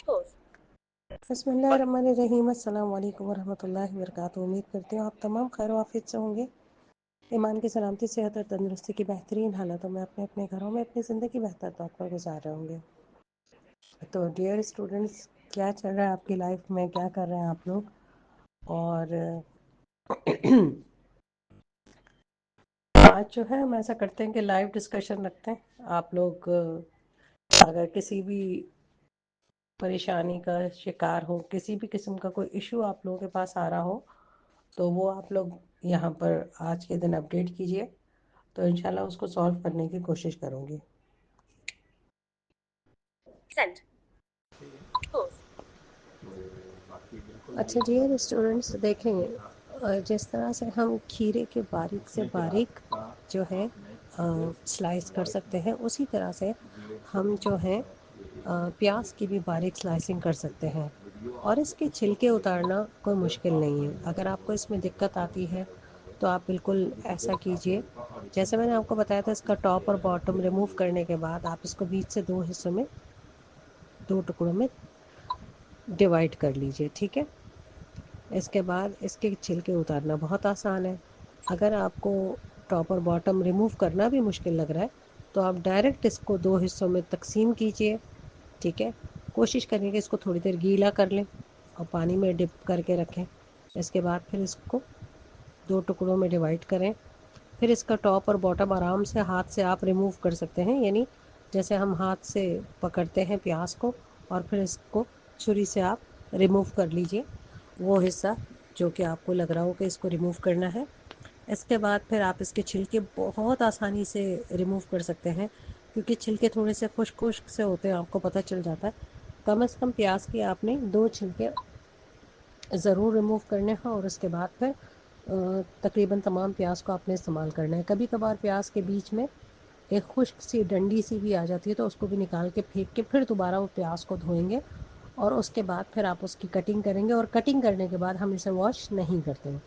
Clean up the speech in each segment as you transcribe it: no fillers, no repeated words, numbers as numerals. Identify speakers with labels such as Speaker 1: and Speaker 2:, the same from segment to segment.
Speaker 1: بسم اللہ الرحمن الرحیم، السلام علیکم ورحمۃ اللہ وبرکاتہ۔ امید کرتی ہوں آپ تمام خیر و عافیت سے ہوں گے۔ ایمان کی سلامتی، صحت اور تندرستی کی بہترین حالتوں میں اپنے اپنے گھروں میں اپنی زندگی بہتر طور پر گزار رہے ہوں گے۔ تو ڈیئر اسٹوڈنٹس، کیا چل رہا ہے آپ کی لائف میں؟ کیا کر رہے ہیں آپ لوگ؟ اور آج جو ہے ہم ایسا کرتے ہیں کہ لائیو ڈسکشن رکھتے ہیں۔ آپ لوگ اگر کسی بھی پریشانی کا شکار ہو، کسی بھی قسم کا کوئی ایشو آپ لوگوں کے پاس آ رہا ہو، تو وہ آپ لوگ یہاں پر آج کے دن اپڈیٹ کیجئے، تو انشاءاللہ اس کو سالو کرنے کی کوشش کروں گی۔ اچھا ڈیئر اسٹوڈنٹس، دیکھیں جس طرح سے ہم کھیرے کے باریک سے باریک جو ہے سلائس کر سکتے ہیں، اسی طرح سے ہم جو ہیں پیاز کی بھی باریک سلائسنگ کر سکتے ہیں، اور اس کے چھلکے اتارنا کوئی مشکل نہیں ہے۔ اگر آپ کو اس میں دقت آتی ہے تو آپ بالکل ایسا کیجئے جیسے میں نے آپ کو بتایا تھا، اس کا ٹاپ اور باٹم ریموو کرنے کے بعد آپ اس کو بیچ سے دو حصوں میں، دو ٹکڑوں میں ڈیوائڈ کر لیجئے، ٹھیک ہے؟ اس کے بعد اس کے چھلکے اتارنا بہت آسان ہے۔ اگر آپ کو ٹاپ اور باٹم ریموو کرنا بھی مشکل لگ رہا ہے تو آپ ڈائریکٹ اس کو دو حصوں میں تقسیم کیجئے، ٹھیک ہے؟ کوشش کریں کہ اس کو تھوڑی دیر گیلا کر لیں اور پانی میں ڈپ کر کے رکھیں۔ اس کے بعد پھر اس کو دو ٹکڑوں میں ڈیوائڈ کریں۔ پھر اس کا ٹاپ اور باٹم آرام سے ہاتھ سے آپ ریموو کر سکتے ہیں، یعنی جیسے ہم ہاتھ سے پکڑتے ہیں پیاز کو، اور پھر اس کو چھری سے آپ ریموو کر لیجئے وہ حصہ جو کہ آپ کو لگ رہا ہو کہ اس کو ریموو کرنا ہے۔ اس کے بعد پھر آپ اس کے چھلکے بہت آسانی سے ریموو کر سکتے ہیں، کیونکہ چھلکے تھوڑے سے خشک خشک سے ہوتے ہیں، آپ کو پتہ چل جاتا ہے۔ کم از کم پیاز کے آپ نے دو چھلکے ضرور ریموو کرنے ہیں، اور اس کے بعد پھر تقریباً تمام پیاز کو آپ نے استعمال کرنا ہے۔ کبھی کبھار پیاز کے بیچ میں ایک خشک سی ڈنڈی سی بھی آ جاتی ہے، تو اس کو بھی نکال کے پھینک کے پھر دوبارہ وہ پیاز کو دھوئیں گے، اور اس کے بعد پھر آپ اس کی کٹنگ کریں گے، اور کٹنگ کرنے کے بعد ہم اسے واش نہیں کرتے ہیں،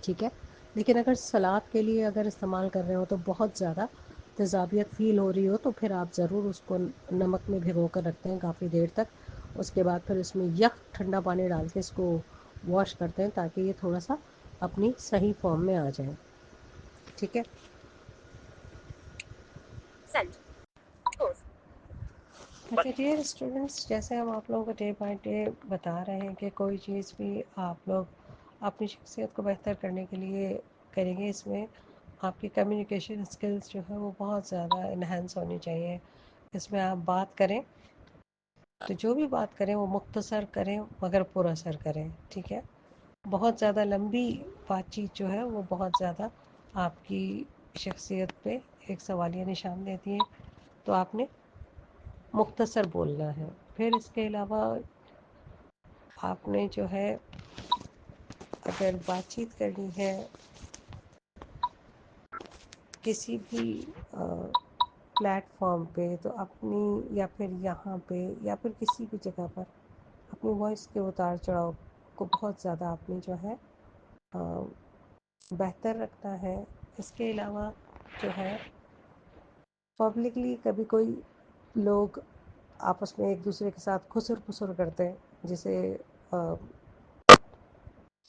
Speaker 1: ٹھیک ہے؟ لیکن اگر سلاد کے لیے اگر استعمال کر رہے ہو تو بہت زیادہ تیزابیت فیل ہو رہی ہو تو پھر آپ ضرور اس کو نمک میں بھگو کر رکھتے ہیں کافی دیر تک۔ اس کے بعد پھر اس میں یک ٹھنڈا پانی ڈال کے اس کو واش کرتے ہیں، تاکہ یہ تھوڑا سا اپنی صحیح فارم میں آ جائے، ٹھیک ہے؟ اچھا ڈیئر اسٹوڈنٹس، جیسے ہم آپ لوگوں کو ڈے بائی ڈے بتا رہے ہیں کہ کوئی چیز بھی آپ لوگ اپنی شخصیت کو بہتر کرنے کے لیے کریں گے، اس میں آپ کی کمیونیکیشن اسکلز جو ہے وہ بہت زیادہ انہینس ہونی چاہیے۔ اس میں آپ بات کریں تو جو بھی بات کریں وہ مختصر کریں مگر پر اثر کریں، ٹھیک ہے؟ بہت زیادہ لمبی بات چیت جو ہے وہ بہت زیادہ آپ کی شخصیت پہ ایک سوالیہ نشان دیتی ہے، تو آپ نے مختصر بولنا ہے۔ پھر اس کے علاوہ آپ نے جو ہے اگر بات چیت کرنی ہے کسی بھی پلیٹ فارم پہ، تو اپنی یا پھر یہاں پہ یا پھر کسی بھی جگہ پر اپنی وائس کے اتار چڑھاؤ کو بہت زیادہ آپ نے جو ہے بہتر رکھنا ہے۔ اس کے علاوہ جو ہے پبلکلی کبھی کوئی لوگ آپس میں ایک دوسرے کے ساتھ خسر پسر کرتے ہیں، جسے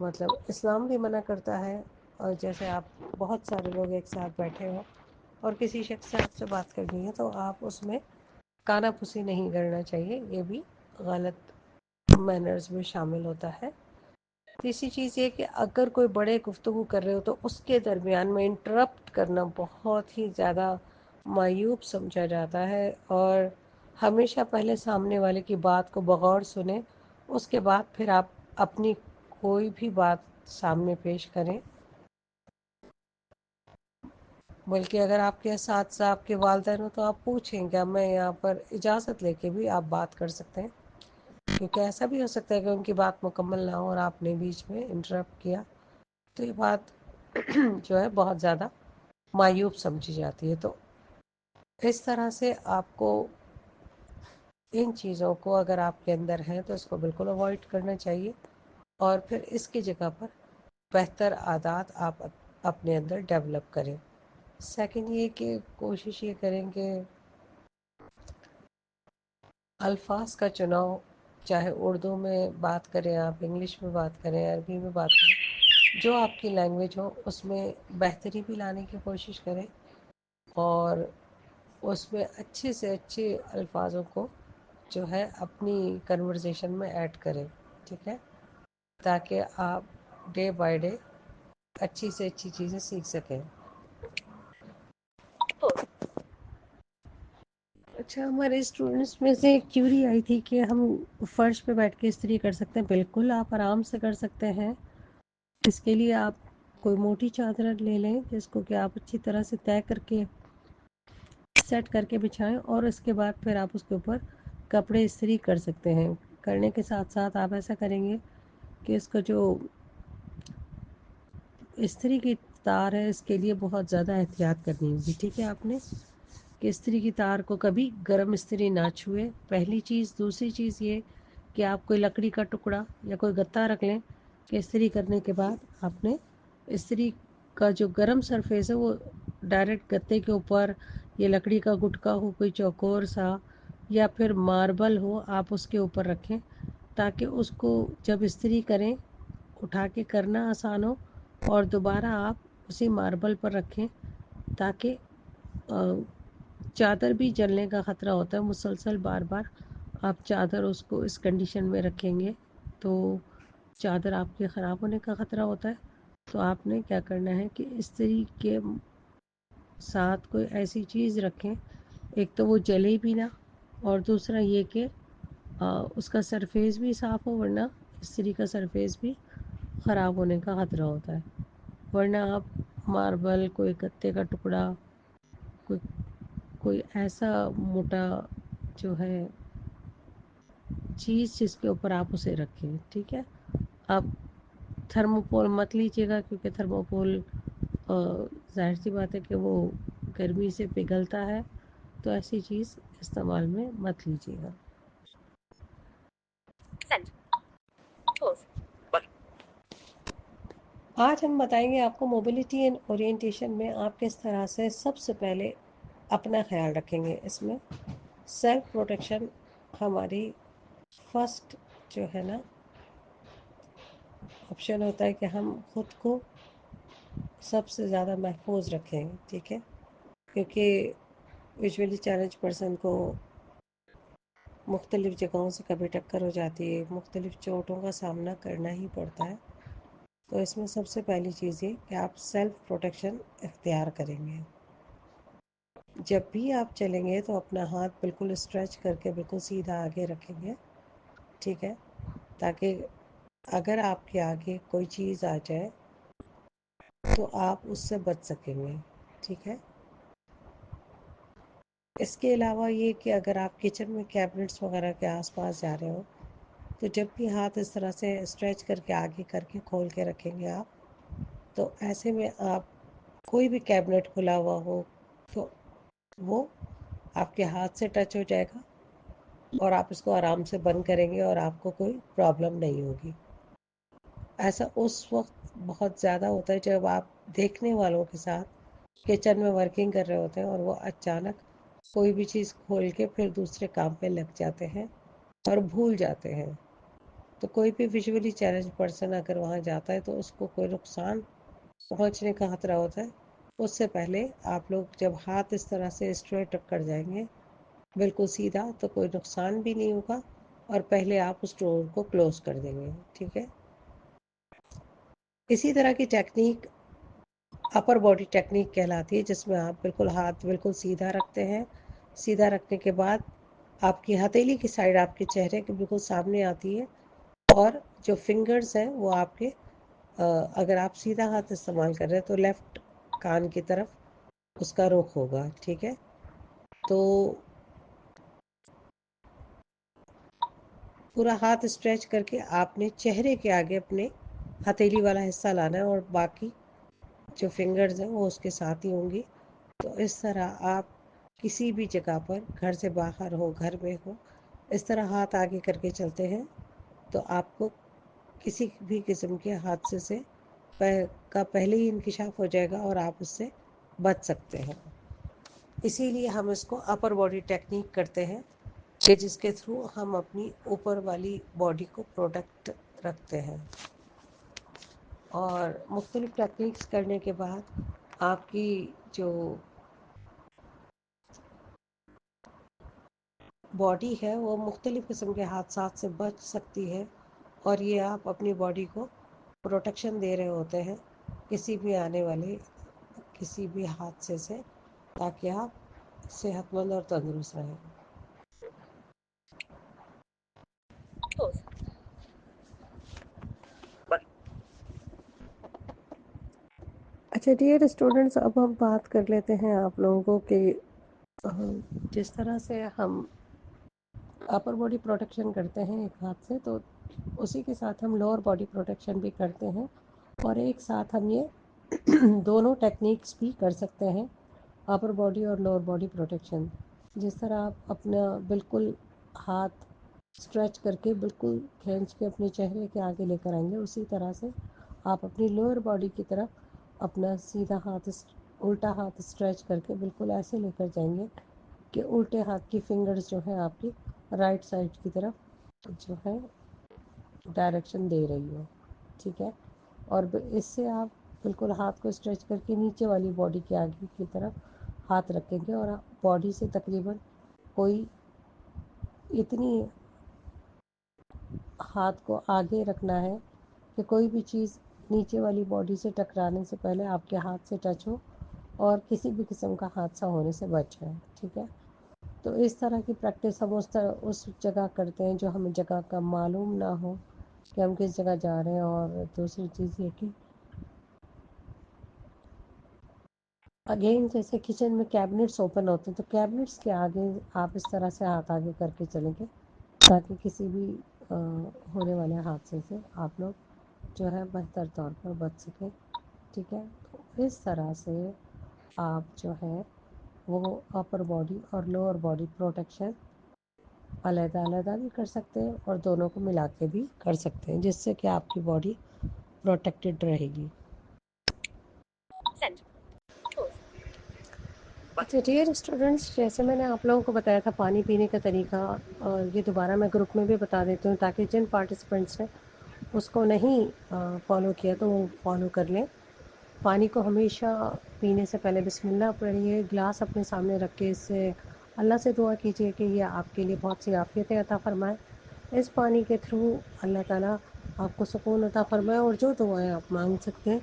Speaker 1: مطلب اسلام بھی منع کرتا ہے، اور جیسے آپ بہت سارے لوگ ایک ساتھ بیٹھے ہوں اور کسی شخص سے آپ سے بات کرنی ہے تو آپ اس میں کانا پھوسی نہیں کرنا چاہیے، یہ بھی غلط مینرز میں شامل ہوتا ہے۔ تیسری چیز یہ کہ اگر کوئی بڑے گفتگو کر رہے ہو تو اس کے درمیان میں انٹرپٹ کرنا بہت ہی زیادہ معیوب سمجھا جاتا ہے، اور ہمیشہ پہلے سامنے والے کی بات کو بغور سنیں، اس کے بعد پھر آپ اپنی کوئی بھی بات سامنے پیش کریں۔ بلکہ اگر آپ کے ساتھ آپ کے والدین ہو تو آپ پوچھیں کیا میں یہاں پر اجازت لے کے بھی آپ بات کر سکتے ہیں، کیونکہ ایسا بھی ہو سکتا ہے کہ ان کی بات مکمل نہ ہو اور آپ نے بیچ میں انٹرپٹ کیا، تو یہ بات جو ہے بہت زیادہ معیوب سمجھی جاتی ہے۔ تو اس طرح سے آپ کو ان چیزوں کو اگر آپ کے اندر ہیں تو اس کو بالکل اوائڈ کرنا چاہیے، اور پھر اس کی جگہ پر بہتر عادات آپ اپنے اندر ڈیولپ کریں۔ سیکنڈ یہ کہ کوشش یہ کریں کہ الفاظ کا چناؤ، چاہے اردو میں بات کریں آپ، انگلش میں بات کریں، عربی میں بات کریں، جو آپ کی لینگویج ہو اس میں بہتری بھی لانے کی کوشش کریں، اور اس میں اچھے سے اچھے الفاظوں کو جو ہے اپنی کنورزیشن میں ایڈ کریں، ٹھیک ہے، تاکہ آپ ڈے بائی ڈے اچھی سے اچھی چیزیں سیکھ سکیں۔ اچھا، ہمارے اسٹوڈنٹس میں سے ایک کیوری آئی تھی کہ ہم فرش پہ بیٹھ کے استری کر سکتے ہیں۔ بالکل آپ آرام سے کر سکتے ہیں۔ اس کے لیے آپ کوئی موٹی چادر لے لیں جس کو کہ آپ اچھی طرح سے طے کر کے سیٹ کر کے بچھائیں، اور اس کے بعد پھر آپ اس کے اوپر کپڑے استری کر سکتے ہیں۔ کرنے کے ساتھ ساتھ آپ ایسا کریں گے کہ اس کا جو استری کی تار ہے اس کے لیے بہت زیادہ احتیاط کرنی ہوگی، ٹھیک ہے آپ نے، کہ استری کی تار کو کبھی گرم استری نہ چھوئے، پہلی چیز۔ دوسری چیز یہ کہ آپ کوئی لکڑی کا ٹکڑا یا کوئی گتا رکھ لیں کہ استری کرنے کے بعد آپ نے استری کا جو گرم سرفیس ہے وہ ڈائریکٹ گتے کے اوپر، یہ لکڑی کا گٹکا ہو کوئی چوکور سا یا پھر ماربل ہو، آپ اس کے اوپر رکھیں تاکہ اس کو جب استری کریں اٹھا کے کرنا آسان ہو، اور دوبارہ آپ اسی ماربل پر رکھیں تاکہ چادر بھی جلنے کا خطرہ ہوتا ہے، مسلسل بار بار آپ چادر اس کو اس کنڈیشن میں رکھیں گے تو چادر آپ کے خراب ہونے کا خطرہ ہوتا ہے۔ تو آپ نے کیا کرنا ہے کہ استری کے ساتھ کوئی ایسی چیز رکھیں، ایک تو وہ جلے بھی نہ، اور دوسرا یہ کہ اس کا سرفیس بھی صاف ہو، ورنہ استری کا سرفیس بھی خراب ہونے کا خطرہ ہوتا ہے۔ ورنہ آپ ماربل، کوئی گتے کا ٹکڑا، کوئی کوئی ایسا موٹا جو ہے چیز جس کے اوپر آپ اسے رکھیں، ٹھیک ہے۔ آپ تھرموکول مت لیجیے گا، کیونکہ تھرموکول ظاہر سی بات ہے کہ وہ گرمی سے پگھلتا ہے، تو ایسی چیز استعمال میں مت لیجیے گا۔ آج ہم بتائیں گے آپ کو موبلٹی اینڈ اورینٹیشن میں آپ کس طرح سے سب سے پہلے اپنا خیال رکھیں گے۔ اس میں سیلف پروٹیکشن ہماری فرسٹ جو ہے نا آپشن ہوتا ہے کہ ہم خود کو سب سے زیادہ محفوظ رکھیں، ٹھیک ہے، کیونکہ ویژولی چیلنج پرسن کو مختلف جگہوں سے کبھی ٹکر ہو جاتی ہے، مختلف چوٹوں کا سامنا کرنا ہی پڑتا ہے۔ تو اس میں سب سے پہلی چیز یہ کہ آپ سیلف پروٹیکشن اختیار کریں گے۔ جب بھی آپ چلیں گے تو اپنا ہاتھ بالکل اسٹریچ کر کے بالکل سیدھا آگے رکھیں گے، ٹھیک ہے، تاکہ اگر آپ کے آگے کوئی چیز آ جائے تو آپ اس سے بچ سکیں گے، ٹھیک ہے۔ اس کے علاوہ یہ کہ اگر آپ کچن میں کیبنٹس وغیرہ کے آس پاس جا رہے ہو تو جب بھی ہاتھ اس طرح سے اسٹریچ کر کے آگے کر کے کھول کے رکھیں گے آپ، تو ایسے میں آپ کوئی بھی کیبنٹ کھلا ہوا ہو تو وہ آپ کے ہاتھ سے ٹچ ہو جائے گا، اور آپ اس کو آرام سے بند کریں گے اور آپ کو کوئی پرابلم نہیں ہوگی۔ ایسا اس وقت بہت زیادہ ہوتا ہے جب آپ دیکھنے والوں کے ساتھ کچن میں ورکنگ کر رہے ہوتے ہیں اور وہ اچانک کوئی بھی چیز کھول کے پھر دوسرے کام پہ لگ جاتے ہیں اور بھول جاتے ہیں۔ تو کوئی بھی ویژولی چیلنج پرسن اگر وہاں جاتا ہے تو اس کو کوئی نقصان پہنچنے کا خطرہ ہوتا ہے۔ اس سے پہلے آپ لوگ جب ہاتھ اس طرح سے اسٹریٹ رکھ کر جائیں گے بالکل سیدھا، تو کوئی نقصان بھی نہیں ہوگا، اور پہلے آپ اس ڈور کو کلوز کر دیں گے، ٹھیک ہے۔ اسی طرح کی ٹیکنیک اپر باڈی ٹیکنیک کہلاتی ہے، جس میں آپ بالکل ہاتھ بالکل سیدھا رکھتے ہیں۔ سیدھا رکھنے کے بعد آپ کی ہتھیلی کی سائڈ آپ کے چہرے کے بالکل سامنے آتی ہے، اور جو فنگرز ہیں وہ آپ کے اگر آپ سیدھا ہاتھ استعمال کر رہے ہیں تو لیفٹ کان کی طرف اس کا رخ ہوگا، ٹھیک ہے۔ تو پورا ہاتھ اسٹریچ کر کے آپ نے چہرے کے آگے اپنے ہتھیلی والا حصہ لانا ہے، اور باقی جو فنگرز ہیں وہ اس کے ساتھ ہی ہوں گی۔ تو اس طرح آپ کسی بھی جگہ پر، گھر سے باہر ہو گھر میں ہو، اس طرح ہاتھ آگے کر کے چلتے ہیں تو آپ کو کسی بھی قسم کے حادثے سے کا پہلے ہی انکشاف ہو جائے گا اور آپ اس سے بچ سکتے ہیں۔ اسی لیے ہم اس کو اپر باڈی ٹیکنیک کرتے ہیں، کہ جس کے تھرو ہم اپنی اوپر والی باڈی کو پروٹیکٹ رکھتے ہیں. اور مختلف ٹیکنیکس کرنے کے بعد آپ کی جو باڈی ہے وہ مختلف قسم کے حادثات سے بچ سکتی ہے. اور یہ آپ اپنی باڈی کو پروٹیکشن دے رہے ہوتے ہیں کسی بھی آنے والے کسی بھی حادثے سے، تاکہ آپ صحت مند اور تندرست رہیں. اچھا ڈیئر اسٹوڈنٹس، اب ہم بات کر لیتے ہیں آپ لوگوں کے جس طرح سے ہم اپر باڈی پروٹیکشن کرتے ہیں ایک ہاتھ سے، تو اسی کے ساتھ ہم لوور باڈی پروٹیکشن بھی کرتے ہیں. اور ایک ساتھ ہم یہ دونوں ٹیکنیکس بھی کر سکتے ہیں، اپر باڈی اور لوور باڈی پروٹیکشن. جس طرح آپ اپنا بالکل ہاتھ اسٹریچ کر کے بالکل کھینچ کے اپنے چہرے کے آگے لے کر آئیں گے، اسی طرح سے آپ اپنی لوور باڈی کی طرف اپنا سیدھا ہاتھ الٹا ہاتھ اسٹریچ کر کے بالکل ایسے لے کر جائیں گے کہ الٹے ہاتھ کی فنگرز جو ہیں آپ کی رائٹ سائڈ کی طرف جو ہے ڈائریکشن دے رہی ہو. ٹھیک ہے. اور اس سے آپ بالکل ہاتھ کو اسٹریچ کر کے نیچے والی باڈی کے آگے کی طرف ہاتھ رکھیں گے، اور باڈی سے تقریباً کوئی اتنی ہاتھ کو آگے رکھنا ہے کہ کوئی بھی چیز نیچے والی باڈی سے ٹکرانے سے پہلے آپ کے ہاتھ سے ٹچ ہو اور کسی بھی قسم کا حادثہ ہونے سے بچ جائے. ٹھیک ہے. تو اس طرح کی پریکٹس ہم اس جگہ کرتے ہیں جو ہمیں جگہ کا معلوم نہ ہو کہ ہم کس جگہ جا رہے ہیں. اور دوسری چیز یہ کہ اگین جیسے کچن میں کیبنٹس اوپن ہوتے ہیں تو کیبنٹس کے آگے آپ اس طرح سے ہاتھ آگے کر کے چلیں گے تاکہ کسی بھی ہونے والے حادثے سے آپ لوگ جو ہے بہتر طور پر بچ سکیں. ٹھیک ہے. تو اس طرح سے آپ جو ہے وہ اپر باڈی اور لوور باڈی پروٹیکشن علیحدہ علیحدہ بھی کر سکتے ہیں اور دونوں کو ملا کے بھی کر سکتے ہیں، جس سے کہ آپ کی باڈی پروٹیکٹڈ رہے گی. اچھا ڈیئر اسٹوڈنٹس، جیسے میں نے آپ لوگوں کو بتایا تھا پانی پینے کا طریقہ، اور یہ دوبارہ میں گروپ میں بھی بتا دیتی ہوں تاکہ جن پارٹیسپینٹس نے اس کو نہیں فالو کیا تو وہ فالو کر لیں. پانی کو ہمیشہ پینے سے پہلے بسم اللہ پڑھیے، گلاس اپنے سامنے رکھ کے اس سے اللہ سے دعا کیجیے کہ یہ آپ کے لیے بہت سی عافیتیں عطا فرمائے. اس پانی کے تھرو اللہ تعالیٰ آپ کو سکون عطا فرمائے، اور جو دعائیں آپ مانگ سکتے ہیں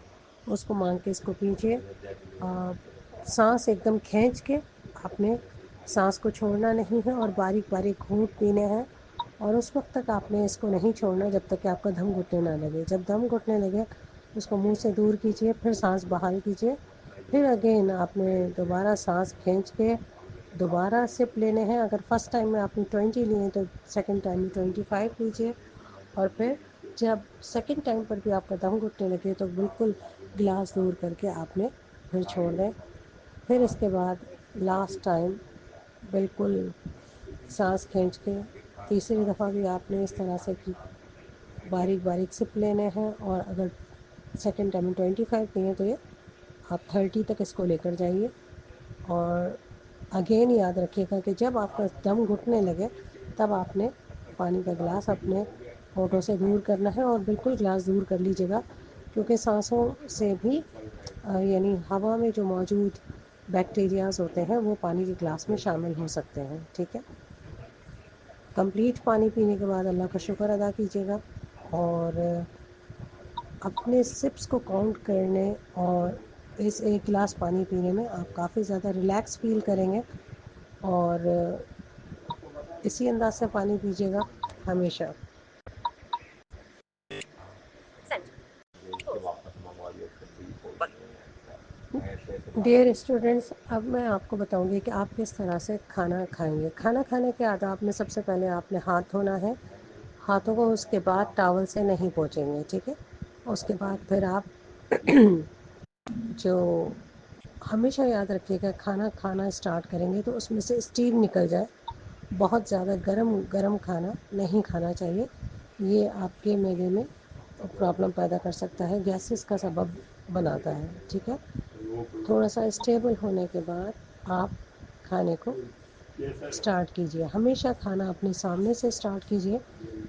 Speaker 1: اس کو مانگ کے اس کو پیجیے. سانس ایک دم کھینچ کے آپ نے سانس کو چھوڑنا نہیں ہے اور باریک باریک گھونٹ پینے ہیں. اور اس وقت تک آپ نے اس کو نہیں چھوڑنا جب تک کہ آپ کا دم گھٹنے نہ لگے. جب دم گھٹنے لگے اس کو منہ سے دور کیجیے، پھر سانس بحال کیجیے. پھر اگین آپ نے دوبارہ سانس کھینچ کے دوبارہ سپ لینے ہیں. اگر فرسٹ ٹائم میں آپ نے 20 لیے تو سیکنڈ ٹائم میں 25 لیجیے. اور پھر جب سیکنڈ ٹائم پر بھی آپ کا دم گھٹنے لگے تو بالکل گلاس دور کر کے آپ نے پھر چھوڑ دیں. پھر اس کے بعد لاسٹ ٹائم بالکل سانس کھینچ کے تیسری دفعہ بھی آپ نے اس طرح سے کی باریک باریک سپ لینے ہیں. اور اگر سیکنڈ ٹائم میں 25 لیے تو یہ آپ 30 تک اس کو لے کر جائیے. اور اگین یاد رکھیے گا کہ جب آپ کا دم گھٹنے لگے تب آپ نے پانی کا گلاس اپنے ہونٹوں سے دور کرنا ہے، اور بالکل گلاس دور کر لیجیے گا کیونکہ سانسوں سے بھی یعنی ہوا میں جو موجود بیکٹیریاز ہوتے ہیں وہ پانی کے گلاس میں شامل ہو سکتے ہیں. ٹھیک ہے. کمپلیٹ پانی پینے کے بعد اللہ کا شکر ادا کیجیے گا، اور اپنے سپس کو کاؤنٹ کرنے اور اس ایک گلاس پانی پینے میں آپ کافی زیادہ ریلیکس فیل کریں گے. اور اسی انداز سے پانی پیجیے گا ہمیشہ. ڈیئر اسٹوڈنٹس، اب میں آپ کو بتاؤں گی کہ آپ کس طرح سے کھانا کھائیں گے. کھانا کھانے کے آداب میں سب سے پہلے آپ نے ہاتھ دھونا ہے. ہاتھوں کو اس کے بعد ٹاول سے نہیں پوچھیں گے. ٹھیک ہے. اس کے بعد پھر آپ جو ہمیشہ یاد رکھیے گا کھانا کھانا اسٹارٹ کریں گے تو اس میں سے اسٹیم نکل جائے. بہت زیادہ گرم گرم کھانا نہیں کھانا چاہیے. یہ آپ کے معدے میں پرابلم پیدا کر سکتا ہے، گیسز کا سبب بناتا ہے. ٹھیک ہے. تھوڑا سا اسٹیبل ہونے کے بعد آپ کھانے کو اسٹارٹ کیجئے. ہمیشہ کھانا اپنے سامنے سے اسٹارٹ کیجئے،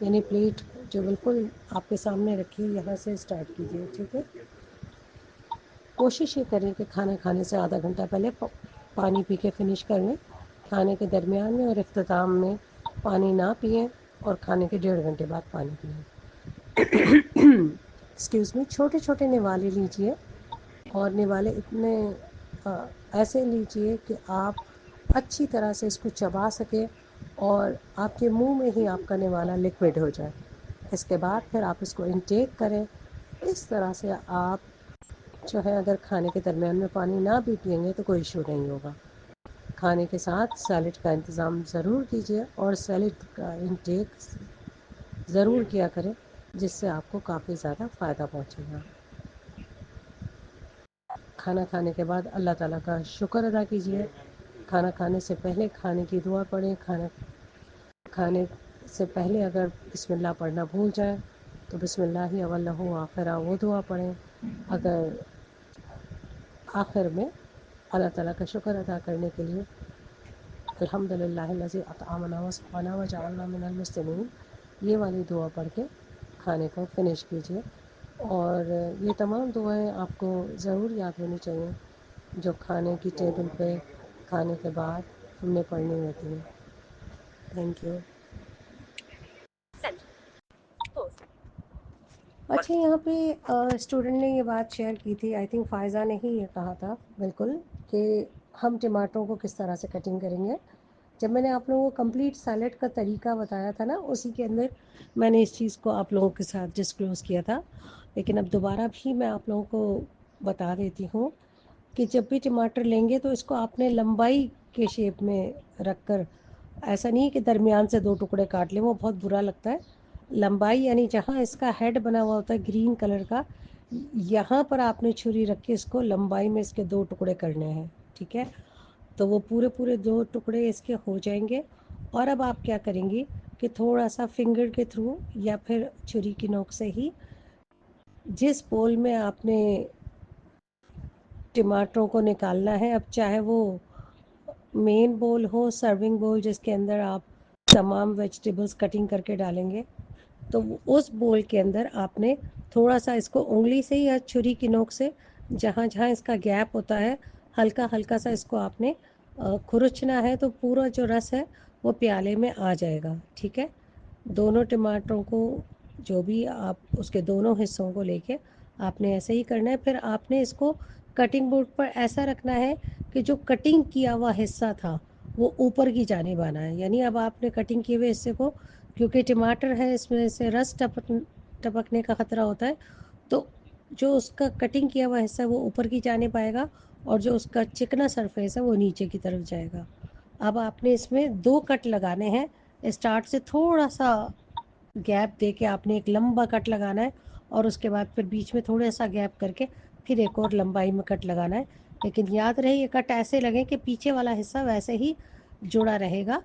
Speaker 1: یعنی پلیٹ جو بالکل آپ کے سامنے رکھی یہاں سے اسٹارٹ کیجئے. ٹھیک ہے. کوشش یہ کریں کہ کھانا کھانے سے آدھا گھنٹہ پہلے پانی پی کے فنش کر لیں. کھانے کے درمیان میں اور اختتام میں پانی نہ پئیں، اور کھانے کے 1.5 گھنٹے بعد پانی پئیں. Excuse me. چھوٹے چھوٹے نوالے لیجئے، اور نوالے اتنے ایسے لیجئے کہ آپ اچھی طرح سے اس کو چبا سکیں اور آپ کے منہ میں ہی آپ کا نوالا لکوڈ ہو جائے. اس کے بعد پھر آپ اس کو انٹیک کریں. اس طرح سے آپ جو ہے اگر کھانے کے درمیان میں پانی نہ بھی پئیں گے تو کوئی ایشو نہیں ہوگا. کھانے کے ساتھ سیلڈ کا انتظام ضرور کیجیے، اور سیلڈ کا انٹیک ضرور کیا کریں، جس سے آپ کو کافی زیادہ فائدہ پہنچے گا. کھانا کھانے کے بعد اللہ تعالیٰ کا شکر ادا کیجیے. کھانا کھانے سے پہلے کھانے کی دعا پڑھیں. کھانا کھانے سے پہلے اگر بسم اللہ پڑھنا بھول جائیں تو بسم اللہ اولہ و آخرہ وہ دعا پڑھیں. اگر آخر میں اللہ تعالیٰ کا شکر ادا کرنے کے لیے الحمد للہ الذی اطعمنا وسقانا وجعلنا من المسلمین یہ والی دعا پڑھ کے کھانے کو فنش کیجیے. اور یہ تمام دعائیں آپ کو ضرور یاد ہونی چاہیے جو کھانے کی ٹیبل پہ کھانے کے بعد ہم نے پڑھنی ہوتی ہیں. Thank you. اچھا، یہاں پہ اسٹوڈنٹ نے یہ بات شیئر کی تھی، آئی تھنک فائزہ نے ہی یہ کہا تھا بالکل، کہ ہم ٹماٹروں کو کس طرح سے کٹنگ کریں گے. جب میں نے آپ لوگوں کو کمپلیٹ سیلڈ کا طریقہ بتایا تھا نا، اسی کے اندر میں نے اس چیز کو آپ لوگوں کے ساتھ ڈسکلوز کیا تھا. لیکن اب دوبارہ بھی میں آپ لوگوں کو بتا دیتی ہوں کہ جب بھی ٹماٹر لیں گے تو اس کو آپ نے لمبائی کے شیپ میں رکھ کر، ایسا نہیں کہ درمیان سے 2 ٹکڑے کاٹ لیں، وہ بہت برا لگتا ہے. لمبائی یعنی جہاں اس کا ہیڈ بنا ہوا ہوتا ہے گرین کلر کا، یہاں پر آپ نے چھری رکھ کے اس کو لمبائی میں اس کے 2 ٹکڑے کرنے ہیں. ٹھیک ہے. تو وہ پورے 2 ٹکڑے اس کے ہو جائیں گے. اور اب آپ کیا کریں گی کہ تھوڑا سا فنگر کے تھرو یا پھر چھری کی نوک سے ہی جس بول میں آپ نے ٹماٹروں کو نکالنا ہے، اب چاہے وہ مین بول ہو، سرونگ بول جس کے اندر آپ تمام ویجیٹیبلز کٹنگ کر کے ڈالیں گے، تو اس بول کے اندر آپ نے تھوڑا سا اس کو انگلی سے یا چھری کی نوک سے جہاں جہاں اس کا گیپ ہوتا ہے ہلکا ہلکا سا اس کو آپ نے کھرچنا ہے، تو پورا جو رس ہے وہ پیالے میں آ جائے گا. ٹھیک ہے. دونوں ٹماٹروں کو جو بھی آپ اس کے دونوں حصوں کو لے کے آپ نے ایسے ہی کرنا ہے. پھر آپ نے اس کو کٹنگ بورڈ پر ایسا رکھنا ہے کہ جو کٹنگ کیا ہوا حصہ تھا وہ اوپر کی جانب آنا ہے. یعنی اب آپ نے کٹنگ کیے ہوئے حصے کو، کیونکہ ٹماٹر ہے اس میں سے رس ٹپکنے کا خطرہ ہوتا ہے، تو جو اس کا کٹنگ کیا ہوا حصہ ہے وہ اوپر کی جانب آئے گا، اور جو اس کا چکنا سرفیس ہے وہ نیچے کی طرف جائے گا. اب آپ نے اس میں 2 کٹ لگانے ہیں. اسٹارٹ سے تھوڑا سا گیپ دے کے آپ نے ایک لمبا کٹ لگانا ہے، اور اس کے بعد پھر بیچ میں تھوڑا سا گیپ کر کے پھر ایک اور لمبائی میں کٹ لگانا ہے. لیکن یاد رہے یہ کٹ ایسے لگے کہ پیچھے والا حصہ ویسے ہی جڑا رہے گا.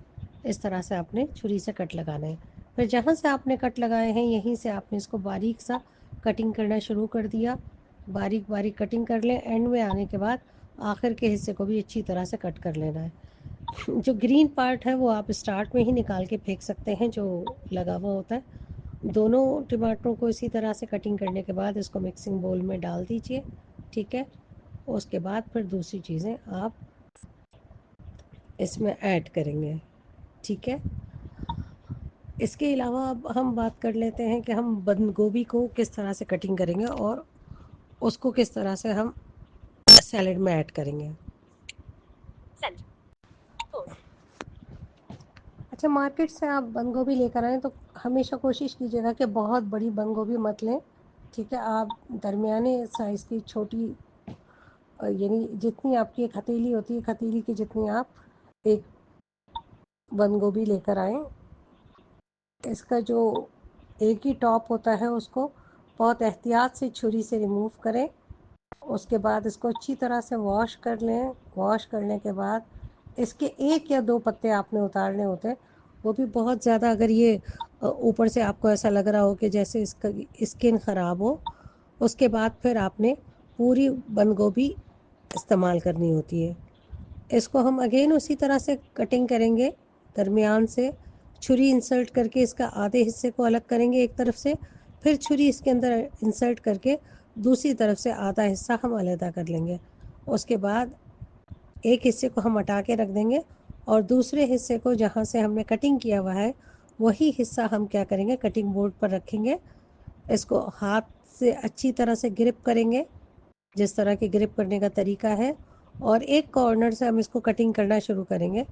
Speaker 1: اس طرح سے آپ نے چھری سے کٹ لگانا ہے. پھر جہاں سے آپ نے کٹ لگائے ہیں یہیں سے آپ نے اس کو باریک سا کٹنگ کرنا شروع کر دیا. باریک باریک کٹنگ کر لیں. اینڈ میں آنے کے بعد آخر کے حصے کو بھی اچھی طرح سے کٹ کر لینا ہے. جو گرین پارٹ ہے وہ آپ اسٹارٹ میں ہی نکال کے پھینک سکتے ہیں جو لگا ہوا ہوتا ہے. دونوں ٹماٹروں کو اسی طرح سے کٹنگ کرنے کے بعد اس کو مکسنگ بول میں ڈال دیجئے. ٹھیک ہے. اس کے بعد پھر دوسری چیزیں آپ اس میں ایڈ کریں گے. ٹھیک ہے. اس کے علاوہ اب ہم بات کر لیتے ہیں کہ ہم بند گوبھی کو کس طرح سے کٹنگ کریں گے اور اس کو کس طرح سے ہم سیلیڈ میں ایڈ کریں گے. اچھا، مارکیٹ سے آپ بند گوبھی لے کر آئیں تو ہمیشہ کوشش کیجیے گا کہ بہت بڑی بند گوبھی مت لیں. ٹھیک ہے. آپ درمیانے سائز کی چھوٹی، یعنی جتنی آپ کی ایک ہتھیلی ہوتی ہے، ہتھیلی کی جتنی آپ ایک بند گوبھی لے کر آئیں. اس کا جو ایک ہی ٹاپ ہوتا ہے اس کو بہت احتیاط سے چھری سے ریموو کریں. اس کے بعد اس کو اچھی طرح سے واش کر لیں. واش کرنے کے بعد اس کے 1 یا 2 پتے آپ نے اتارنے ہوتے ہیں. وہ بھی بہت زیادہ اگر یہ اوپر سے آپ کو ایسا لگ رہا ہو کہ جیسے اس کا اسکن خراب ہو، اس کے بعد پھر آپ نے پوری بند گوبھی استعمال کرنی ہوتی ہے. اس کو ہم اگین اسی طرح سے کٹنگ کریں گے، درمیان سے چھری انسرٹ کر کے اس کا آدھے حصے کو الگ کریں گے ایک طرف سے، پھر چھری اس کے اندر انسرٹ کر کے دوسری طرف سے آدھا حصہ ہم علیحدہ کر لیں گے. اس کے بعد ایک حصے کو ہم ہٹا کے رکھ دیں گے اور دوسرے حصے کو جہاں سے ہم نے کٹنگ کیا ہوا ہے وہی حصہ ہم کیا کریں گے، کٹنگ بورڈ پر رکھیں گے. اس کو ہاتھ سے اچھی طرح سے گرپ کریں گے، جس طرح کی گرپ کرنے کا طریقہ ہے، اور ایک کارنر سے ہم اس کو کٹنگ کرنا شروع کریں گے.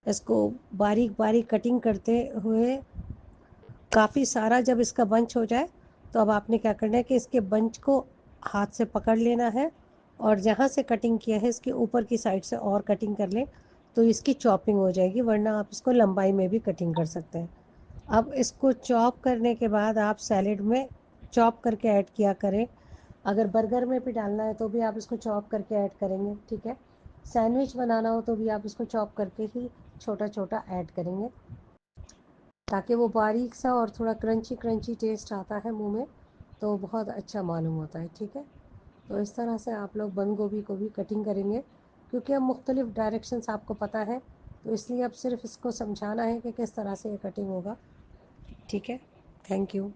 Speaker 1: اس کو باریک باریک کٹنگ کرتے ہوئے کافی سارا جب اس کا بنچ ہو جائے تو اب آپ نے کیا کرنا ہے کہ اس کے بنچ کو ہاتھ سے پکڑ لینا ہے، اور جہاں سے کٹنگ کیا ہے اس کے اوپر کی سائڈ سے اور کٹنگ کر لیں تو اس کی چاپنگ ہو جائے گی، ورنہ آپ اس کو لمبائی میں بھی کٹنگ کر سکتے ہیں. اب اس کو چاپ کرنے کے بعد آپ سیلیڈ میں چاپ کر کے ایڈ کیا کریں. اگر برگر میں بھی ڈالنا ہے تو بھی آپ اس کو چاپ کر کے ایڈ کریں گے، ٹھیک ہے. سینڈوچ بنانا ہو تو بھی آپ اس کو چاپ کر کے ہی چھوٹا چھوٹا ایڈ کریں گے تاکہ وہ باریک سا اور تھوڑا کرنچی کرنچی ٹیسٹ آتا ہے منہ میں تو بہت اچھا معلوم ہوتا ہے، ٹھیک ہے. تو اس طرح سے آپ لوگ بند گوبھی کو بھی کٹنگ کریں گے، کیونکہ اب مختلف ڈائریکشنس آپ کو پتہ ہے تو اس لیے اب صرف اس کو سمجھانا ہے کہ کس طرح سے یہ کٹنگ ہوگا، ٹھیک ہے. Thank you.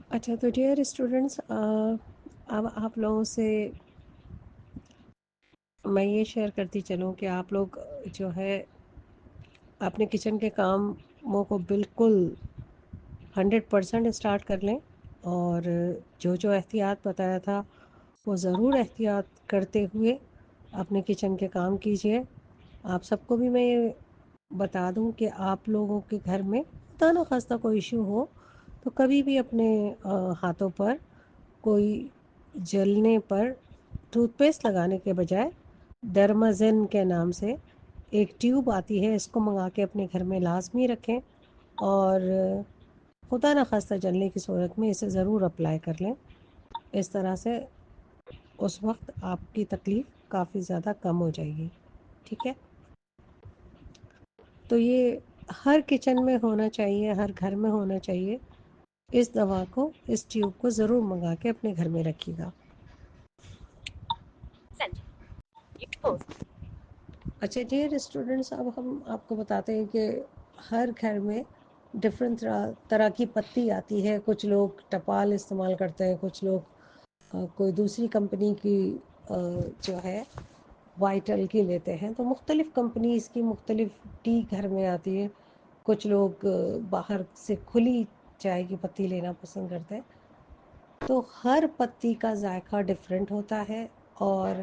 Speaker 1: اچھا تو ڈیئر اسٹوڈنٹس، اب آپ لوگوں سے میں یہ شیئر کرتی چلوں کہ آپ لوگ جو ہے اپنے کچن کے کاموں کو بالکل 100% اسٹارٹ کر لیں، اور جو جو احتیاط بتایا تھا وہ ضرور احتیاط کرتے ہوئے اپنے کچن کے کام کیجیے. آپ سب کو بھی میں یہ بتا دوں کہ آپ لوگوں کے گھر میں خدا نخواستہ کوئی ایشو ہو تو کبھی بھی اپنے ہاتھوں پر کوئی جلنے پر ٹوتھ پیسٹ لگانے کے بجائے ڈرمازن کے نام سے ایک ٹیوب آتی ہے، اس کو منگا کے اپنے گھر میں لازمی رکھیں، اور خدا نخواستہ جلنے کی صورت میں اسے ضرور اپلائی کر لیں. اس طرح سے اس وقت آپ کی تکلیف کافی زیادہ کم ہو جائے گی، ٹھیک ہے. تو یہ ہر کچن میں ہونا چاہیے، ہر گھر میں ہونا چاہیے. اس دوا کو، اس ٹیوب کو ضرور منگا کے اپنے گھر میں رکھیے گا. اچھا ڈیئر اسٹوڈنٹس، اب ہم آپ کو بتاتے ہیں کہ ہر گھر میں ڈفرینٹ طرح کی پتی آتی ہے. کچھ لوگ ٹپال استعمال کرتے ہیں، کچھ لوگ کوئی دوسری کمپنی کی جو ہے وائٹل کی لیتے ہیں. تو مختلف کمپنیز کی مختلف ٹی گھر میں آتی ہے. کچھ لوگ باہر سے کھلی چائے کی پتی لینا پسند کرتے ہیں. تو ہر پتی کا ذائقہ ڈفرینٹ ہوتا ہے، اور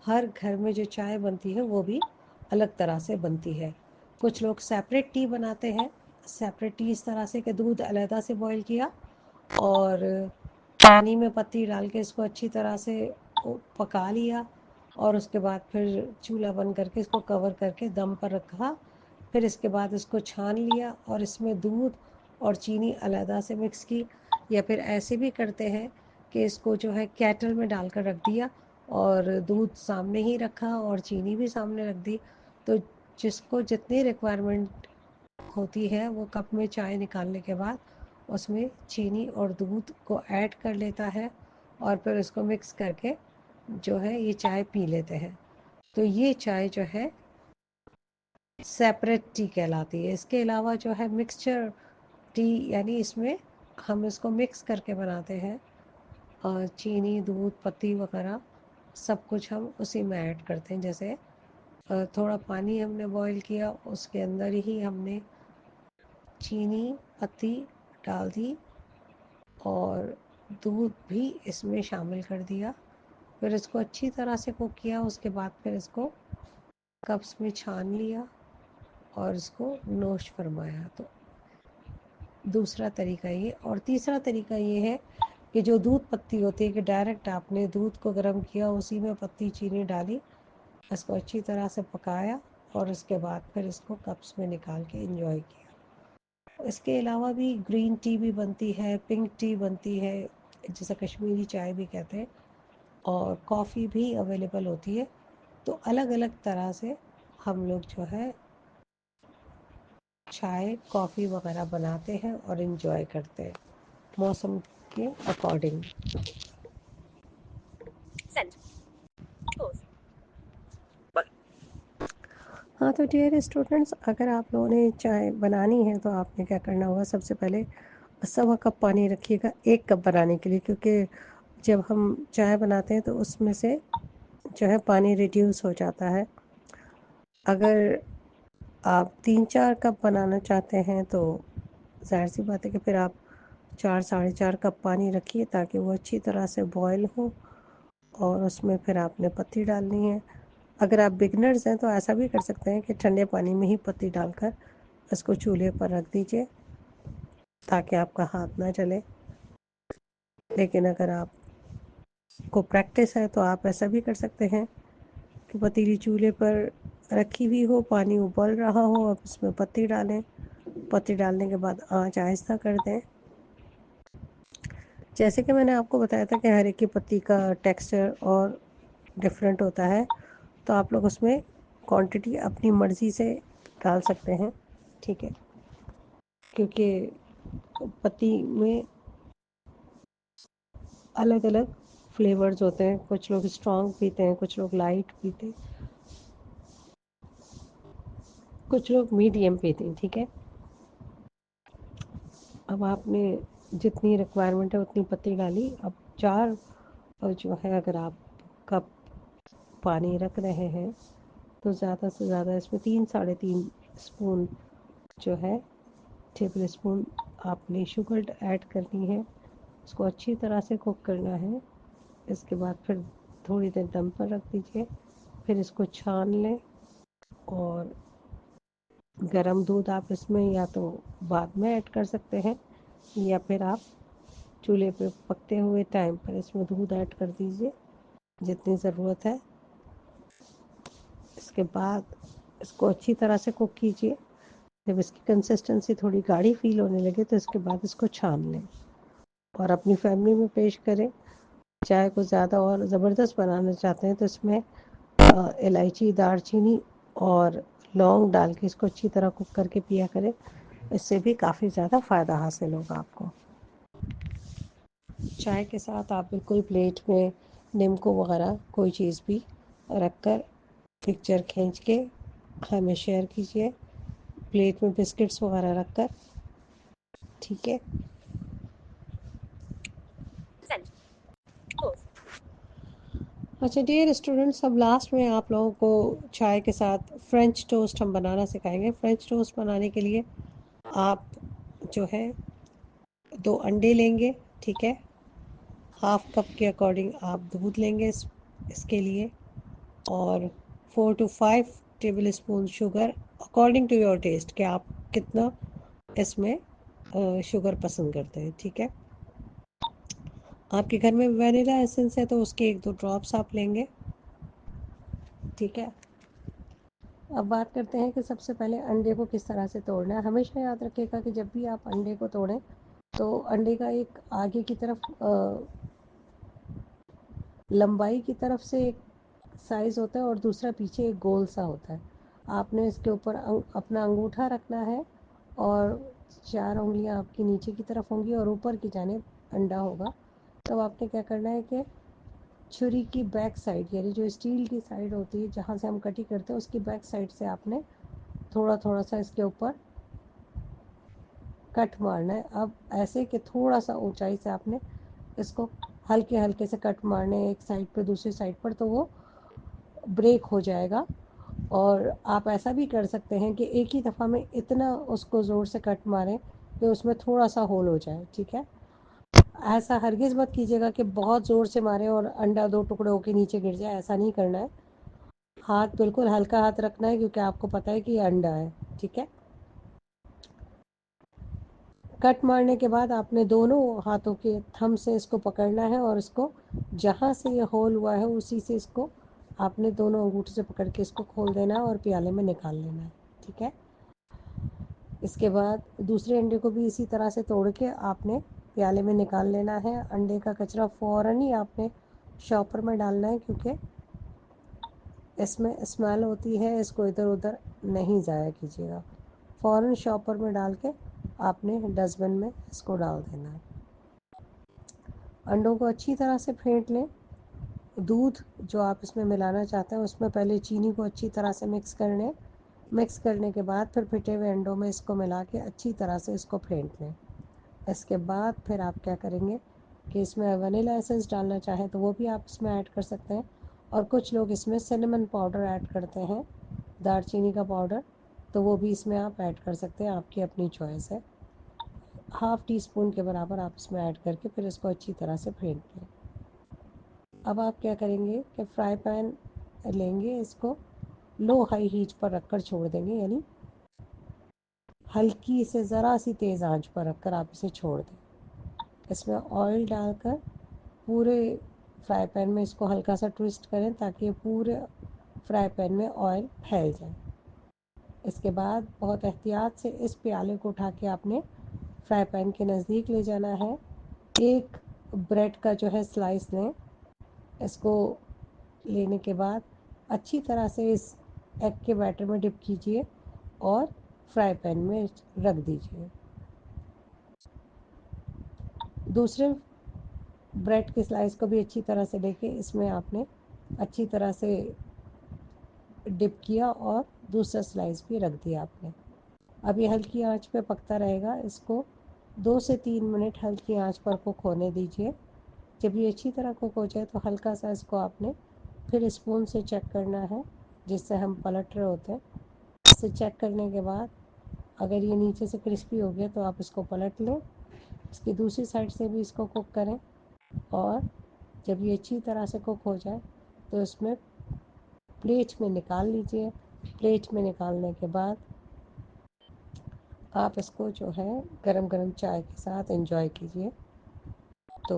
Speaker 1: ہر گھر میں جو چائے بنتی ہے وہ بھی الگ طرح سے بنتی ہے. کچھ لوگ سیپریٹ ٹی بناتے ہیں. سیپریٹ ٹی اس طرح سے کہ دودھ علیحدہ سے بوائل کیا اور پانی میں پتی ڈال کے اس کو اچھی طرح سے پکا لیا، اور اس کے بعد پھر چولہا بند کر کے اس کو کور کر کے دم پر رکھا. پھر اس کے بعد اس کو چھان لیا اور اس میں دودھ اور چینی علیحدہ سے مکس کی. یا پھر ایسے بھی کرتے ہیں کہ اس کو جو ہے کیٹل میں ڈال کر رکھ دیا اور دودھ سامنے ہی رکھا اور چینی بھی سامنے رکھ دی. تو جس کو جتنی ریکوائرمنٹ ہوتی ہے وہ کپ میں چائے نکالنے کے بعد اس میں چینی اور دودھ کو ایڈ کر لیتا ہے، اور پھر اس کو مکس کر کے جو ہے یہ چائے پی لیتے ہیں. تو یہ چائے جو ہے سیپریٹ ٹی کہلاتی ہے. اس کے علاوہ جو ہے مکسچر ٹی، یعنی اس میں ہم اس کو مکس کر کے بناتے ہیں، اور چینی، دودھ، پتی وغیرہ سب کچھ ہم اسی میں ایڈ کرتے ہیں. جیسے تھوڑا پانی ہم نے بوائل کیا، اس کے اندر ہی ہم نے چینی پتی ڈال دی اور دودھ بھی اس میں شامل کر دیا. پھر اس کو اچھی طرح سے کوک کیا. اس کے بعد پھر اس کو کپس میں چھان لیا اور اس کو نوش فرمایا. تو دوسرا طریقہ یہ. اور تیسرا طریقہ یہ ہے کہ جو دودھ پتی ہوتی ہے کہ ڈائریکٹ آپ نے دودھ کو گرم کیا، اسی میں پتی چینی ڈالی، اس کو اچھی طرح سے پکایا اور اس کے بعد پھر اس کو کپس میں نکال کے انجوائے کیا. اس کے علاوہ بھی گرین ٹی بھی بنتی ہے، پنک ٹی بنتی ہے جسے کشمیری چائے بھی کہتے ہیں، اور کافی بھی اویلیبل ہوتی ہے. تو الگ الگ طرح سے ہم لوگ جو ہے چائے، کافی وغیرہ بناتے ہیں اور انجوائے کرتے ہیں موسم کے اکارڈنگ. تو ڈیئر اسٹوڈنٹس، اگر آپ لوگوں نے چائے بنانی ہے تو آپ نے کیا کرنا ہوگا، سب سے پہلے 1.25 کپ پانی رکھیے گا 1 کپ بنانے کے لیے، کیونکہ جب ہم چائے بناتے ہیں تو اس میں سے جو ہے پانی ریڈیوس ہو جاتا ہے۔ اگر آپ 3-4 کپ بنانا چاہتے ہیں تو ظاہر سی بات ہے کہ پھر آپ 4-4.5 کپ پانی رکھیے تاکہ وہ اچھی طرح سے بوائل ہو، اور اس میں پھر آپ نے پتی ڈالنی ہے۔ اگر آپ بگنرز ہیں تو ایسا بھی کر سکتے ہیں کہ ٹھنڈے پانی میں ہی پتی ڈال کر اس کو چولہے پر رکھ دیجئے تاکہ آپ کا ہاتھ نہ جلے۔ لیکن اگر آپ کو پریکٹس ہے تو آپ ایسا بھی کر سکتے ہیں کہ پتیلی چولہے پر رکھی ہوئی ہو، پانی ابل رہا ہو، آپ اس میں پتی ڈالیں، پتی ڈالنے کے بعد آنچ آہستہ کر دیں۔ جیسے کہ میں نے آپ کو بتایا تھا کہ ہر ایک کی پتی کا ٹیکسچر اور ڈفرینٹ ہوتا ہے، تو آپ لوگ اس میں کوانٹٹی اپنی مرضی سے ڈال سکتے ہیں، ٹھیک ہے، کیونکہ پتی میں الگ الگ فلیورز ہوتے ہیں، کچھ لوگ اسٹرانگ پیتے ہیں، کچھ لوگ لائٹ پیتے ہیں، کچھ لوگ میڈیم پیتے ہیں، ٹھیک ہے۔ اب آپ نے جتنی ریکوائرمنٹ ہے اتنی پتی ڈالی۔ اب 4 جو ہے اگر آپ کپ پانی رکھ رہے ہیں تو زیادہ سے زیادہ اس میں 3-3.5 اسپون جو ہے ٹیبل اسپون آپ نے شوگر ایڈ کرنی ہے۔ اس کو اچھی طرح سے کوک کرنا ہے۔ اس کے بعد پھر تھوڑی دیر دم پر رکھ دیجئے، پھر اس کو چھان لیں، اور گرم دودھ آپ اس میں یا تو بعد میں ایڈ کر سکتے ہیں، یا پھر آپ چولہے پہ پکتے ہوئے ٹائم پر اس میں دودھ ایڈ کر دیجئے جتنی ضرورت ہے۔ اس کے بعد اس کو اچھی طرح سے کوک کیجئے۔ جب اس کی کنسسٹنسی تھوڑی گاڑھی فیل ہونے لگے تو اس کے بعد اس کو چھان لیں اور اپنی فیملی میں پیش کریں۔ چائے کو زیادہ اور زبردست بنانا چاہتے ہیں تو اس میں الائچی، دار چینی اور لونگ ڈال کے اس کو اچھی طرح کوک کر کے پیا کریں، اس سے بھی کافی زیادہ فائدہ حاصل ہوگا آپ کو۔ چائے کے ساتھ آپ بالکل پلیٹ میں نیمکو وغیرہ کوئی چیز بھی رکھ کر پکچر کھینچ کے ہمیں شیئر کیجئے، پلیٹ میں بسکٹس وغیرہ رکھ کر، ٹھیک ہے۔ اچھا ڈیئر اسٹوڈنٹس، اب لاسٹ میں آپ لوگوں کو چائے کے ساتھ فرینچ ٹوسٹ ہم بنانا سکھائیں گے۔ فرینچ ٹوسٹ بنانے کے لیے آپ جو ہے 2 انڈے لیں گے، ٹھیک ہے، 1/2 کپ کے اکارڈنگ آپ دودھ لیں گے اس کے لیے، اور 4 to 5 tablespoon sugar according to your taste, کہ آپ کتنا اس میں شوگر پسند کرتے ہیں، ٹھیک ہے۔ آپ کے گھر میں وینیلا ایسنس ہے تو اس کے 1-2 ڈراپس آپ لیں گے، ٹھیک ہے۔ اب بات کرتے ہیں کہ سب سے پہلے انڈے کو کس طرح سے توڑنا ہے۔ ہمیشہ یاد رکھیے گا کہ جب بھی آپ انڈے کو توڑیں تو انڈے کا ایک آگے کی طرف لمبائی کی طرف سے ایک سائز ہوتا ہے اور دوسرا پیچھے ایک گول سا ہوتا ہے۔ آپ نے اس کے اوپر اپنا انگوٹھا رکھنا ہے، اور 4 انگلیاں آپ کی نیچے کی طرف ہوں گی اور اوپر کی جانب انڈا ہوگا۔ تب آپ نے کیا کرنا ہے کہ چھری کی بیک سائڈ، یعنی جو اسٹیل کی سائڈ ہوتی ہے جہاں سے ہم کٹی کرتے ہیں، اس کی بیک سائڈ سے آپ نے تھوڑا تھوڑا سا اس کے اوپر کٹ مارنا ہے۔ اب ایسے کہ تھوڑا سا اونچائی سے آپ نے اس کو ہلکے ہلکے سے کٹ مارنے ہیں ایک سائڈ پہ دوسری سائڈ پر، تو وہ بریک ہو جائے گا۔ اور آپ ایسا بھی کر سکتے ہیں کہ ایک ہی دفعہ میں اتنا اس کو زور سے کٹ ماریں کہ اس میں تھوڑا سا ہول ہو جائے، ٹھیک ہے۔ ایسا ہرگز مت کیجیے گا کہ بہت زور سے ماریں اور انڈا 2 ٹکڑے ہو کے نیچے گر جائے، ایسا نہیں کرنا ہے۔ ہاتھ بالکل ہلکا ہاتھ رکھنا ہے کیونکہ آپ کو پتہ ہے کہ یہ انڈا ہے، ٹھیک ہے۔ کٹ مارنے کے بعد آپ نے دونوں ہاتھوں کے تھم سے اس کو پکڑنا ہے، اور اس کو جہاں سے یہ ہول ہوا ہے اسی سے اس کو آپ نے دونوں انگوٹھے سے پکڑ کے اس کو کھول دینا ہے اور پیالے میں نکال لینا ہے، ٹھیک ہے۔ اس کے بعد دوسرے انڈے کو بھی اسی طرح سے توڑ کے آپ نے پیالے میں نکال لینا ہے۔ انڈے کا کچرا فوراً ہی آپ نے شاپر میں ڈالنا ہے، کیونکہ اس میں اسمیل ہوتی ہے، اس کو ادھر ادھر نہیں ضائع کیجیے گا۔ فوراً شاپر میں ڈال کے آپ نے ڈسٹ بن میں اس کو ڈال دینا ہے۔ انڈوں کو اچھی طرح سے پھینٹ لیں۔ دودھ جو آپ اس میں ملانا چاہتے ہیں اس میں پہلے چینی کو اچھی طرح سے مکس کر لیں، مکس کرنے کے بعد پھر پھٹے ہوئے انڈوں میں اس کو ملا کے اچھی طرح سے اس کو پھینٹ لیں. اس کے بعد پھر آپ کیا کریں گے کہ اس میں ونیلا ایسنس ڈالنا چاہیں تو وہ بھی آپ اس میں ایڈ کر سکتے ہیں، اور کچھ لوگ اس میں سنمن پاؤڈر ایڈ کرتے ہیں، دار چینی کا پاؤڈر، تو وہ بھی اس میں آپ ایڈ کر سکتے ہیں، آپ کی اپنی چوائس ہے. 1/2 ٹی اسپون کے برابر آپ اس میں ایڈ کر کے پھر اس کو اچھی طرح سے پھینٹ لیں. اب آپ کیا کریں گے کہ فرائی پین لیں گے، اس کو لو ہائی ہیٹ پر رکھ کر چھوڑ دیں گے، یعنی ہلکی سے ذرا سی تیز آنچ پر رکھ کر آپ اسے چھوڑ دیں. اس میں آئل ڈال کر پورے فرائی پین میں اس کو ہلکا سا ٹوسٹ کریں تاکہ پورے فرائی پین میں آئل پھیل جائے. اس کے بعد بہت احتیاط سے اس پیالے کو اٹھا کے آپ نے فرائی پین کے نزدیک لے جانا ہے. ایک بریڈ کا جو ہے سلائس لیں، اس کو لینے کے بعد اچھی طرح سے اس ایگ کے بیٹر میں ڈپ کیجیے اور فرائی پین میں رکھ دیجیے. دوسرے بریڈ کے سلائس کو بھی اچھی طرح سے لے کے اس میں آپ نے اچھی طرح سے ڈپ کیا اور دوسرا سلائس بھی رکھ دیا آپ نے. اب یہ ہلکی آنچ پہ پکتا رہے گا، اس کو 2 سے 3 منٹ ہلکی آنچ پر کوک ہونے دیجیے. جب یہ اچھی طرح کوک ہو جائے تو ہلکا سا اس کو آپ نے پھر اسپون سے چیک کرنا ہے، جس سے ہم پلٹ رہے ہوتے ہیں. اس سے چیک کرنے کے بعد اگر یہ نیچے سے کرسپی ہو گیا تو آپ اس کو پلٹ لیں، اس کی دوسری سائڈ سے بھی اس کو کوک کریں، اور جب یہ اچھی طرح سے کوک ہو جائے تو اس میں پلیٹ میں نکال لیجئے. پلیٹ میں نکالنے کے بعد آپ اس کو جو ہے گرم گرم چائے کے ساتھ انجوائے کیجئے. تو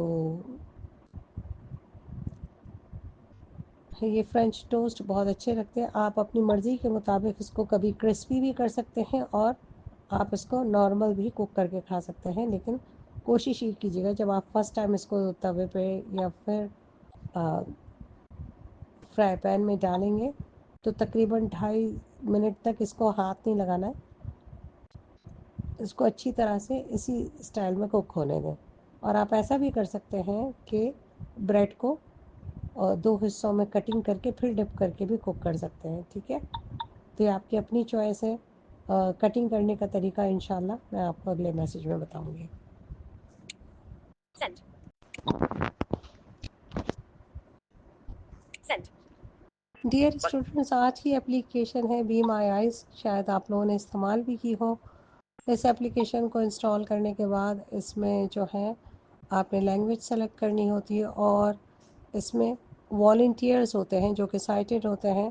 Speaker 1: یہ فرینچ ٹوسٹ بہت اچھے لگتے ہیں. آپ اپنی مرضی کے مطابق اس کو کبھی کرسپی بھی کر سکتے ہیں اور آپ اس کو نارمل بھی کوک کر کے کھا سکتے ہیں، لیکن کوشش یہ کیجیے گا جب آپ فرسٹ ٹائم اس کو توے پہ یا پھر فرائی پین میں ڈالیں گے تو تقریباً 2.5 منٹ تک اس کو ہاتھ نہیں لگانا ہے، اس کو اچھی طرح سے اسی اسٹائل میں کوک ہونے دیں. اور آپ ایسا بھی کر سکتے ہیں کہ بریڈ کو 2 حصوں میں کٹنگ کر کے پھر ڈپ کر کے بھی کوک کر سکتے ہیں. ٹھیک ہے، تو یہ آپ کی اپنی چوائس ہے. کٹنگ کرنے کا طریقہ انشاءاللہ میں آپ کو اگلے میسج میں بتاؤں گی. ڈیئر اسٹوڈنٹس، آج کی اپلیکیشن ہے بی مائی آئیز، شاید آپ لوگوں نے استعمال بھی کی ہو. اس اپلیکیشن کو انسٹال کرنے کے بعد اس میں جو ہے آپ نے لینگویج سلیکٹ کرنی ہوتی ہے، اور اس میں والنٹیئرز ہوتے ہیں جو کہ سائٹڈ ہوتے ہیں،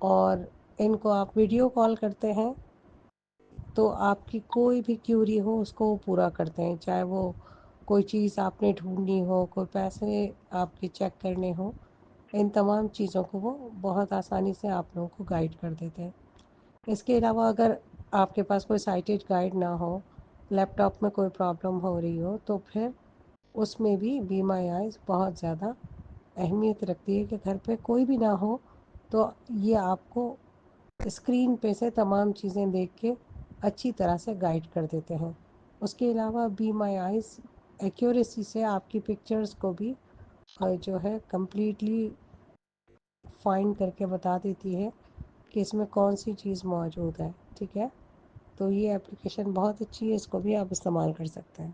Speaker 1: اور ان کو آپ ویڈیو کال کرتے ہیں تو آپ کی کوئی بھی کیوری ہو اس کو وہ پورا کرتے ہیں، چاہے وہ کوئی چیز آپ نے ڈھونڈنی ہو، کوئی پیسے آپ کے چیک کرنے ہوں، ان تمام چیزوں کو وہ بہت آسانی سے آپ لوگوں کو گائیڈ کر دیتے ہیں. اس کے علاوہ اگر آپ کے پاس کوئی سائٹڈ گائیڈ نہ ہو، لیپ ٹاپ میں کوئی پرابلم ہو رہی ہو، تو پھر اس میں بھی بی مائی آئیز بہت زیادہ اہمیت رکھتی ہے کہ گھر پہ کوئی بھی نہ ہو تو یہ آپ کو اسکرین پہ سے تمام چیزیں دیکھ کے اچھی طرح سے گائیڈ کر دیتے ہیں. اس کے علاوہ بی مائی آئیز ایکیوریسی سے آپ کی پکچرز کو بھی جو ہے کمپلیٹلی فائنڈ کر کے بتا دیتی ہے کہ اس میں کون سی چیز موجود ہے. ٹھیک ہے، تو یہ اپلیکیشن بہت اچھی ہے، اس کو بھی آپ استعمال کر سکتے ہیں.